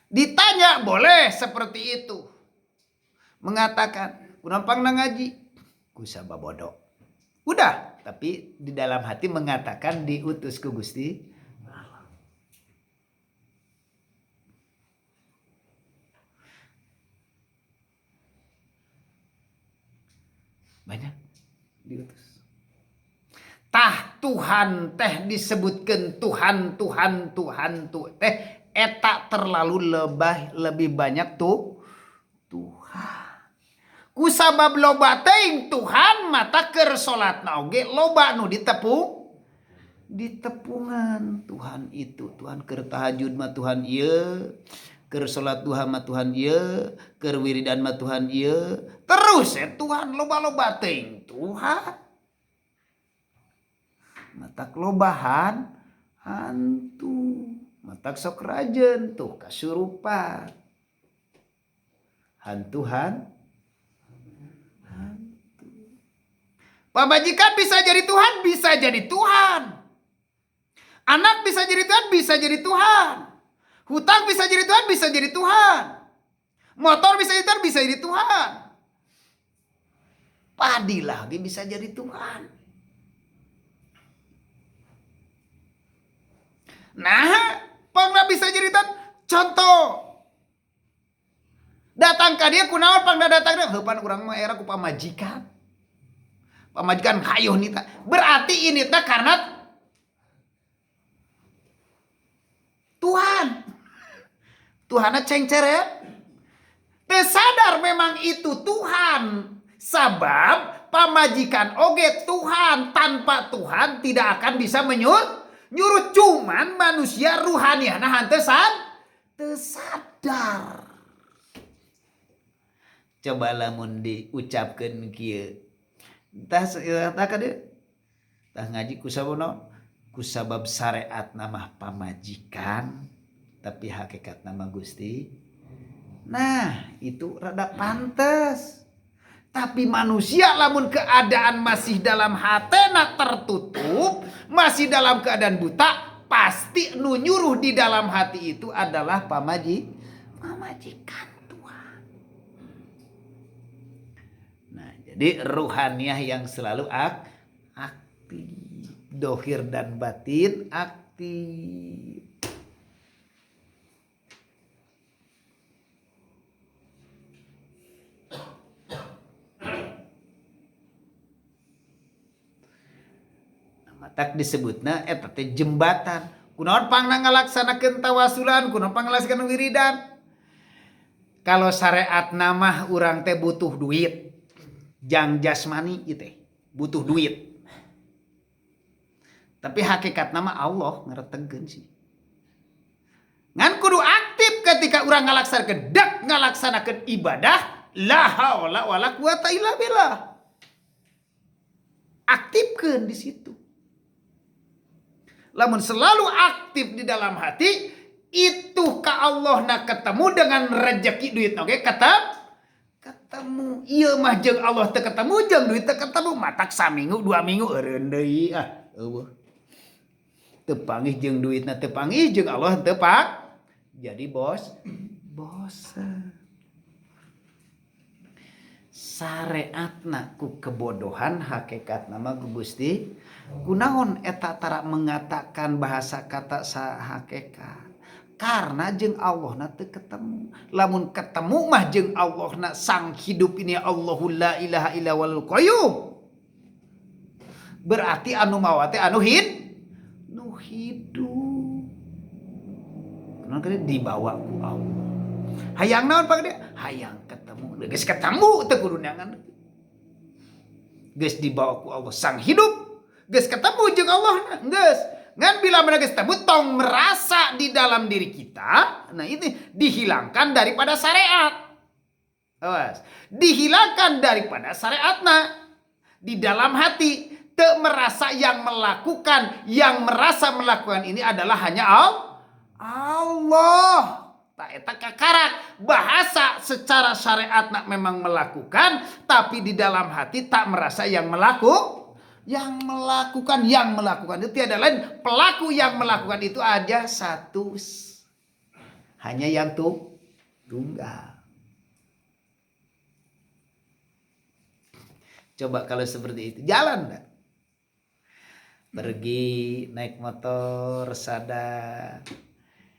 Ditanya boleh seperti itu. Mengatakan, kunampang na ngaji, ku sabab bodoh. Udah, tapi di dalam hati mengatakan diutus ku Gusti Allah. Banyak diutus. Tah Tuhan teh disebutkan Tuhan teh eta terlalu lebih banyak tuh Tuhan. Kusabab loba teuing Tuhan mata keur salatna oge loba nu ditepungan Tuhan itu. Tuhan keur tahajud mah Tuhan ieu, keur salat duha mah Tuhan ieu, keur wiridan mah Tuhan ieu. Terus Tuhan loba-loba teuing Tuhan. Matak lobahan hantu. Matak sok rajen tuh kasurupan. Hantuhan. Pamajikan bisa jadi Tuhan, bisa jadi Tuhan. Anak bisa jadi Tuhan, bisa jadi Tuhan. Hutang bisa jadi Tuhan, bisa jadi Tuhan. Motor bisa jadi Tuhan, bisa jadi Tuhan. Padi lagi bisa jadi Tuhan. Nah, pernah bisa jadi Tuhan. Contoh, Datang ka dia kunaon pang datang dia? Heupan urang mah era ku pamajikan. Pamajikan hayuh nita. Berarti ini teh karena Tuhan. Tuhanna cengceret. Teu sadar memang itu Tuhan. Sabab pamajikan oge Tuhan. Tanpa Tuhan tidak akan bisa nyuruh. Cuman manusia ruhaniana hanteu sadar. Coba lamun diucapkeun kieu. Tah kadeu. Tah ngaji ku sabab kusabab syariat nama pamajikan tapi hakikat nama Gusti. Nah, itu rada pantes. Tapi manusia lamun keadaan masih dalam hatena tertutup, masih dalam keadaan buta, pasti nu nyuruh di dalam hati itu adalah pamajikan Tuhan. Nah, jadi ruhaniah yang selalu aktif, dohir dan batin aktif. Tak disebutna eta teh jembatan. Kunaon pangna ngalaksanakeun tawasulan, kunaon pang ngalaksanakeun wiridan. Kalau syariat nama urang teh butuh duit. Jang jasmani ieu teh butuh duit. Tapi hakikat nama Allah ngaretegkeun sih. Ngan kudu aktif ketika urang ngalaksanakeun ibadah, la haula wala quwata illa billah. Aktifkeun di situ. Lamun selalu aktif di dalam hati, itu ka Allah na ketemu dengan rezeki duit oke ketemu. Ieu mah jeung Allah teu ketemu jeung duit teu ketemu, matak saminggu 2 minggu eureun deui eueuh. Teu panggih jeung duitna teu panggih jeung Allah teu pak. Jadi bosan. Syariatna ku kebodohan hakikat nama Gusti. Kunaon eta tara mengatakan bahasa kata hakikat. Karena jeung Allah na teu ketemu. Lamun ketemu mah jeung Allah na sang hidup ini Allahu la ilaha illa wal qayyum. Berarti anu mawa teh anu hidup. Kunaon kene dibawa ku Allah. Hayang naon Pak dia? Hayang ketemu. Geus ketemu teu kudu neangan. Geus dibawa ku Allah sang hidup. Geus ketemu jeung Allah geus. Ngan bila mana geus ketemu tong merasa di dalam diri kita. Nah ini dihilangkan daripada syariat. Awas. Dihilangkan daripada syariatna. Di dalam hati teu merasa yang merasa melakukan ini adalah hanya Allah. Tak eta kakarak bahasa secara syariatna memang melakukan, tapi di dalam hati tak merasa yang melakukan itu tiada lain. Pelaku yang melakukan itu ada satu, hanya yang tunggal. Coba kalau seperti itu jalan enggak? Pergi naik motor sadar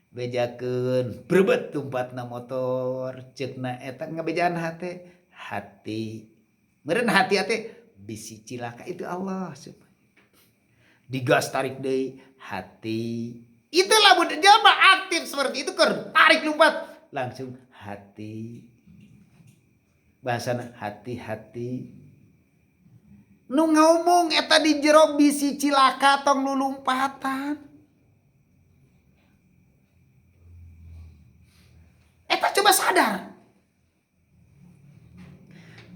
bejakeun berebet tumpatna motor ceukna eta ngabejaan hati meureun hati bisi cilaka itu Allah digas tarik deui hati itu lamun jelema aktif seperti itu keur tarik lumpat langsung hati bahasana hati-hati nu ngomong eta di jero bisi cilaka tong lulumpatan. Eta coba sadar.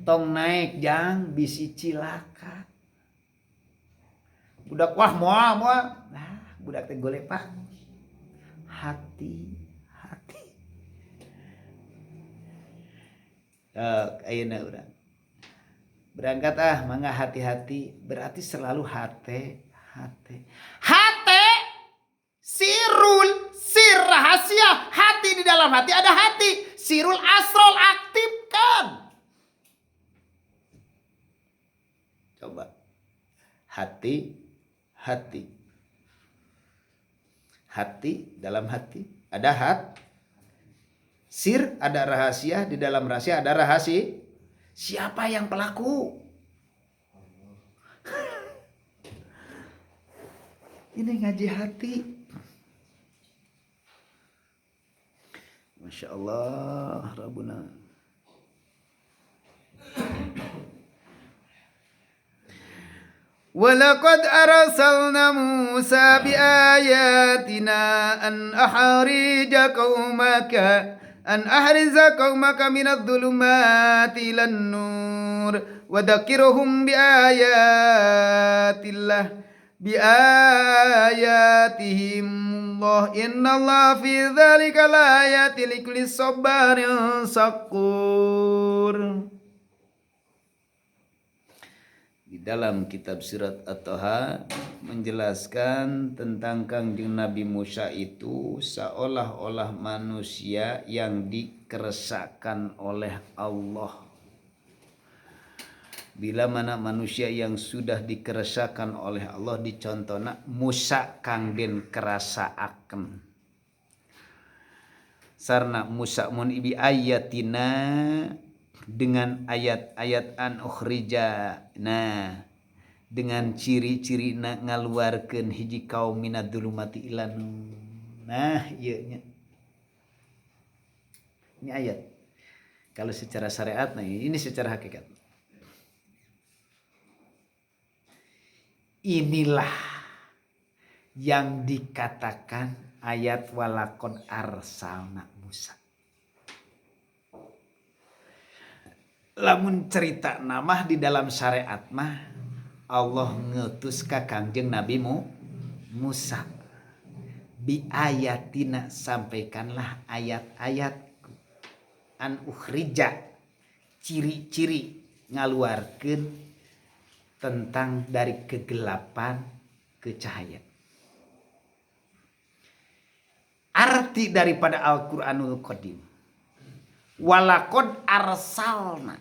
Tong naik jang bisi cilaka. Budak wah moal. Nah, budak teh golepak. Hati. Ayeuna urang. Berangkat mangga hati-hati, berarti selalu hati. Sir rahasia hati di dalam hati ada hati. Sirul asrol aktifkan. Coba. Hati. Hati dalam hati ada Sir ada rahasia, di dalam rahasia ada rahasia. Siapa yang pelaku? Ini ngaji hati. Masya Allah, Rabbuna. Walaqad arsalna Musa biayatina an ahriza qaumaka minadh dhulumati ilan nur wa dzakirhum biayatihim Allah innallaha fi dzalika laayatin likulli sabarin syakur. Di dalam kitab Surat At-Taha menjelaskan tentang Kangjeng Nabi Musa itu seolah-olah manusia yang dikeresakan oleh Allah. Bila mana manusia yang sudah dikeresakan oleh Allah dicontohna Musa kang den kerasaaken. Sarna Musa mun ibi ayatina dengan ayat-ayat an ukhrija, nah dengan ciri-ciri ngaluarkeun hiji kaum minad dzulumati ilan. Nah ieu nya ini ayat kalau secara syariat, nah ini secara hakikat. Inilah yang dikatakan ayat walaqad arsalna Musa. Lamun cerita nama di dalam syariat mah Allah ngutus ka Kangjeng Nabi Musa. Bi ayatina sampaikanlah ayat-ayatku. An ukhrija ciri-ciri ngaluarkeun tentang dari kegelapan ke cahaya. Arti daripada Al-Qur'anul Qadim. Walaqad arsalna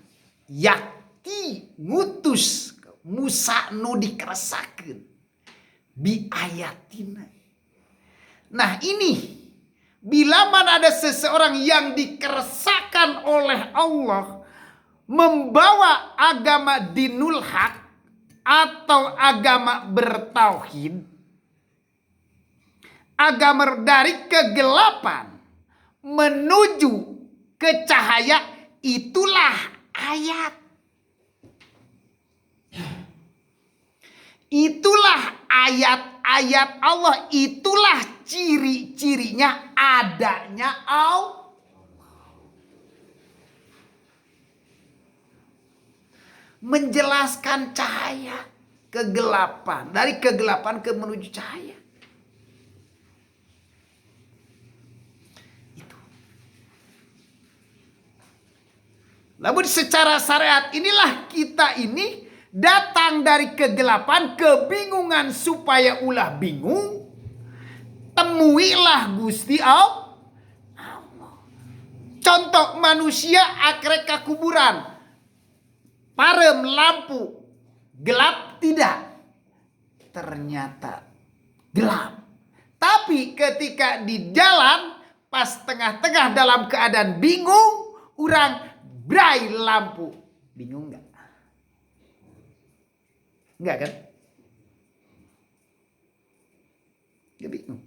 yakti ngutus Musa nu dikeresakeun bi ayatina. Nah ini bila mana ada seseorang yang dikeresakan oleh Allah membawa agama dinul haq atau agama bertauhid, agama dari kegelapan menuju ke cahaya, itulah ayat. Itulah ayat-ayat Allah, itulah ciri-cirinya adanya Allah. Menjelaskan cahaya, kegelapan, dari kegelapan ke menuju cahaya. Namun secara syariat inilah kita ini datang dari kegelapan, kebingungan supaya ulah bingung. Temuilah Gusti Allah. Contoh manusia akrek ke kuburan. Parem lampu. Gelap tidak. Ternyata gelap. Tapi ketika di jalan pas tengah-tengah dalam keadaan bingung, orang brai lampu. Bingung enggak? Enggak kan? Dia bingung.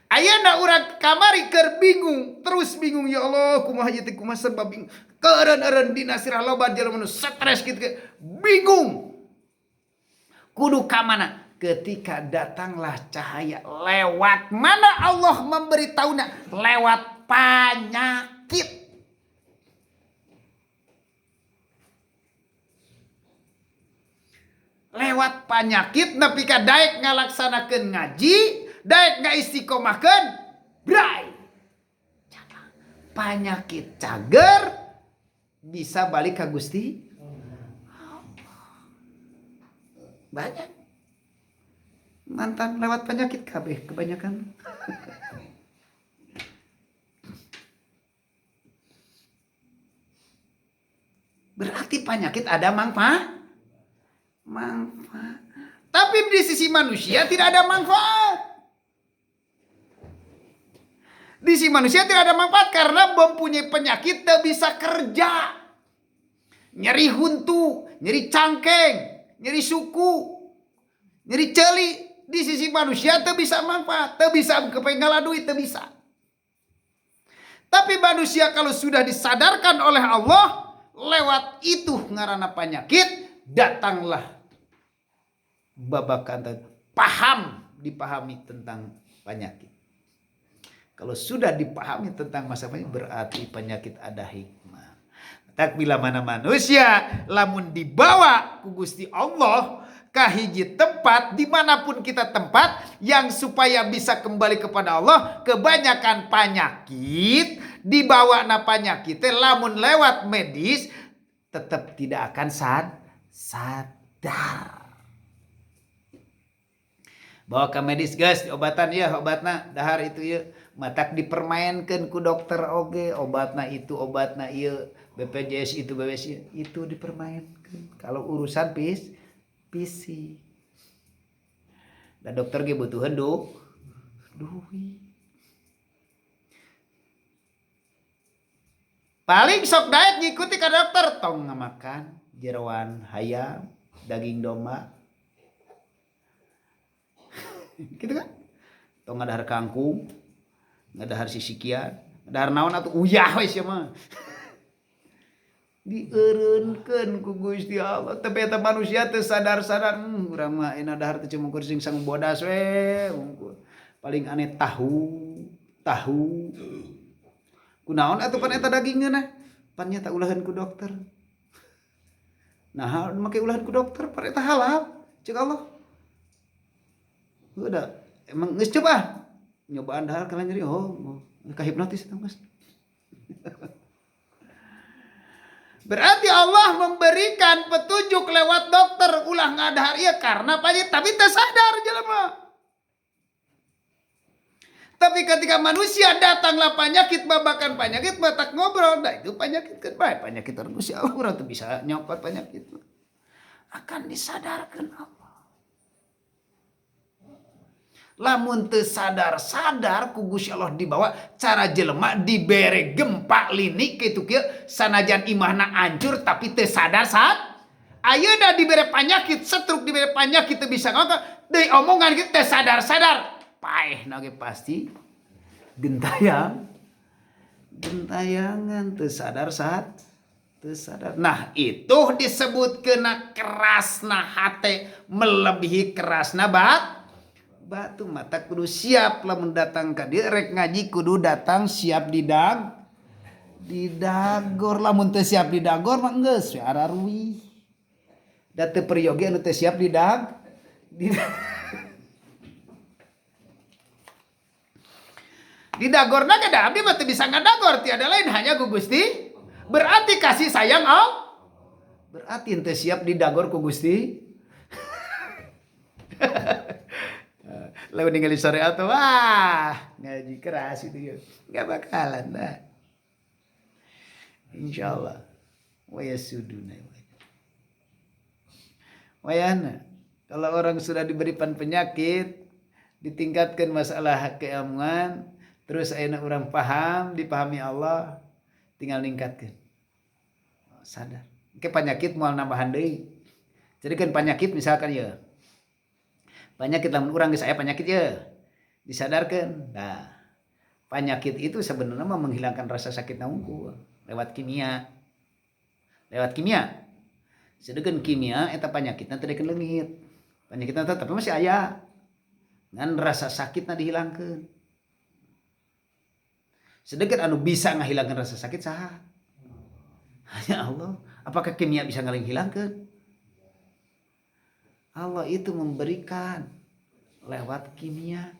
Ayeuna urang kamari keur bingung, terus bingung ya Allah, kumaha ieu teh kumaha sebab bingung. Keureun-eureun dina sirah loba jelema nu stres kitu bingung. Kudu ka mana? Ketika datanglah cahaya, lewat mana Allah memberitahunya? Lewat penyakit. Lewat penyakit nepi ka daek ngalaksanakeun ngaji, daek ngaistiqomahkeun brai. Penyakit cager bisa balik ka Gusti. Banyak mantan lewat penyakit kabeh kebanyakan. Berarti penyakit ada manfaat. Tapi di sisi manusia tidak ada manfaat. Di si manusia tidak ada manfaat karena mempunyai penyakit tidak bisa kerja. Nyeri huntu, nyeri cangkeng, nyeri suku, nyeri celi. Di sisi manusia tidak bisa manfaat, tidak bisa kepengalah duit, tidak bisa. Tapi manusia kalau sudah disadarkan oleh Allah, lewat itu ngarana penyakit, datanglah babakan dipahami tentang penyakit. Kalau sudah dipahami tentang masalah ini, berarti penyakit ada hikmah. Tak bila mana manusia lamun dibawa ku Gusti Allah ke hiji tempat, dimanapun kita tempat, yang supaya bisa kembali kepada Allah, kebanyakan penyakit dibawa na penyakit lamun lewat medis tetap tidak akan sadar. Bawa ke medis guys, obatan ya, obatna dahar itu ya, matak dipermainkan ku dokter oge, obatna itu obatna iya, BPJS itu BPJS itu dipermainkan. Kalau urusan PC. Dan dokter ge butuhan duit. Paling sok diet ngikuti ke dokter, tong ngamakan jeroan hayam, daging domba. Gitu kan? Tong ngadahar kangkung, ngadahar sisikian, ngadahar naon atuh uyah we sia mah. Dieureunkeun ku Gusti Allah. Tapi eta manusia teu sadar-sadar, urang mah ena dahar teh cuma kuring sang bodas we. Paling aneh tahu. Kunaon atuh pan eta dagingna? Pan nya tak ulahan ku dokter. Nah, make ulahan ku dokter, pan eta halal. Ceuk Allah. Udah, emang geus coba nyobaan dahar kalian nyeri ka hipnotis itu Mas. Berarti Allah memberikan petunjuk lewat dokter ulah ngadahar ieu karena penyakit tapi teu sadar jelema. Tapi ketika manusia datanglah penyakit babakan penyakit batak ngobrol, nah itu penyakit kan bae penyakit Gusti Allah urang teu bisa nyokot penyakit. Akan disadarkan Allah. Lamun teu sadar ku Gusti Allah dibawa cara jelema dibere gempa linik kitu kieu sanajan imahna hancur tapi teu sadar saat ayeuna dibere penyakit stroke dibere penyakit teu bisa ngangkat deui omongan kieu teu sadar paehna ge pasti gentayangan teu sadar saat teu sadar. Nah itu disebutkeun kerasna hate melebihi kerasna batu mata kudu siap lamun datang ka dieu rek ngaji kudu datang siap didagor lamun teu siap didagor mah geus we araruih da teu peryogi anu teu siap didagorna ke da abdi mah teu bisa ngadagor tiada lain hanya ku Gusti. Berarti kasih sayang Allah berarti teu siap didagor ku Gusti. Lalu ninggalin sore atau ngaji keras itu ya nggak bakalan dah. Insyaallah waya suduna wayana kalau orang sudah diberikan penyakit ditingkatkan masalah keilmuan terus ayeuna orang paham dipahami Allah tinggal ningkatkan sadar ke penyakit moal nambahan deui. Jadi kan penyakit misalkan ya penyakit lamun urang geus aya penyakit ya disadarkan. Nah, penyakit itu sebenarnya mah menghilangkan rasa sakit naungkul lewat kimia. Sedangkan kimia eta penyakitna teu dikeun leungit. Penyakitna tapi masih aya. Ngan rasa sakitna dihilangkeun. Sedangkan anu bisa ngahilangkeun rasa sakit saha? Hanya Allah. Apakah kimia bisa ngahilangkeun? Allah itu memberikan lewat kimia.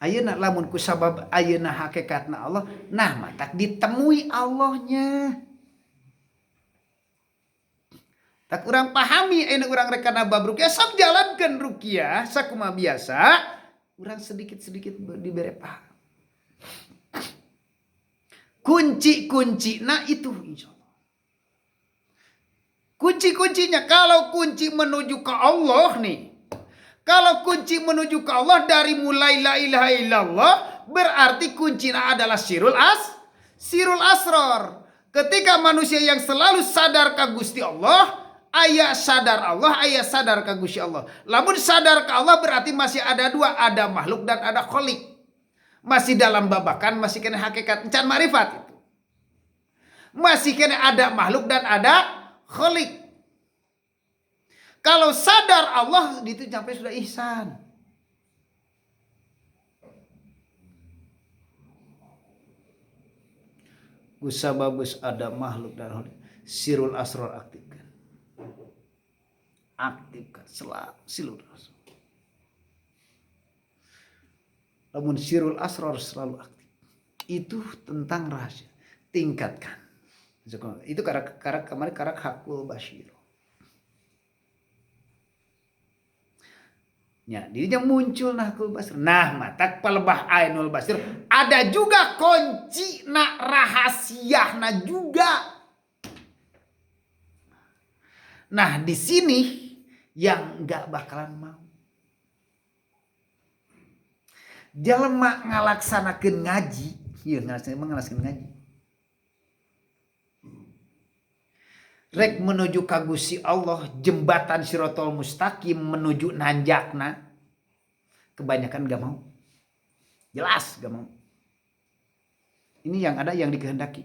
Ayeuna lamun ku sabab ayeuna hakikatna Allah, nah matak ditemui Allahnya. Tak urang pahami ayeuna urang rek kana bab ruqyah sok jalankeun ruqyah sakumaha biasa, urang sedikit-sedikit dibere paham. Kunci-kuncina itu insyaallah. Kunci-kuncinya kalau kunci menuju ke Allah nih. Kalau kunci menuju ke Allah dari mulai la ilaha illallah berarti kuncinya adalah sirul asror. Ketika manusia yang selalu sadar ka Gusti Allah, ayah sadar Allah, ayah sadar ka Gusti Allah. Lamun sadar ka Allah berarti masih ada dua, ada makhluk dan ada kholik. Masih dalam babakan, masih kena hakikat encan marifat itu. Masih kena ada makhluk dan ada kholik. Kalau sadar Allah itu sampai sudah ihsan. Usababus ada makhluk dan kholik. Sirul asror aktifkan. Aktifkan selalu sirul asror. Namun sirul asror selalu aktif. Itu tentang rahasia. Tingkatkan. Itu kemarin karak hakul basyir. Ya, dirinya muncul hakul basir. Nah, matak palebah ainul basir. Ada juga kunci na rahasia na juga. Nah, di sini yang nggak bakalan mau. Jelema ngalaksanakeun ngaji, ieu ngalaksanakeun ngaji. Rek menuju ka Gusti Allah, jembatan Siratal Mustaqim menuju nanjakna. Kebanyakan gak mau. Jelas gak mau. Ini yang ada yang dikehendaki.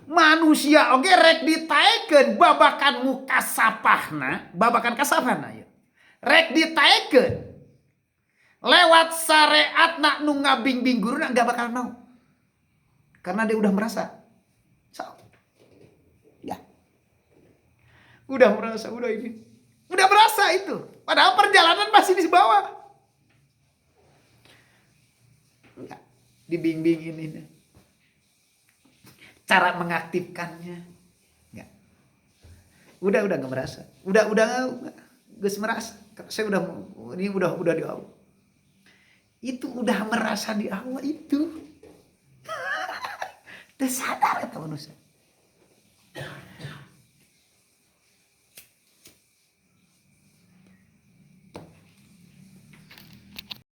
Manusia oge rek ditaekeun babakan mukasafahna, babakan kasafahna ya. Rek ditaekeun lewat syariatna nu ngabing-bing guruna gak bakal mau. Karena dia udah merasa. Udah merasa, udah ini. Udah merasa itu. Padahal perjalanan masih di bawah. Enggak. Dibimbingin ini. Cara mengaktifkannya. Enggak. Udah gak merasa. Udah gak merasa. Saya udah di Allah. Itu udah merasa di Allah itu. Udah sadar itu manusia.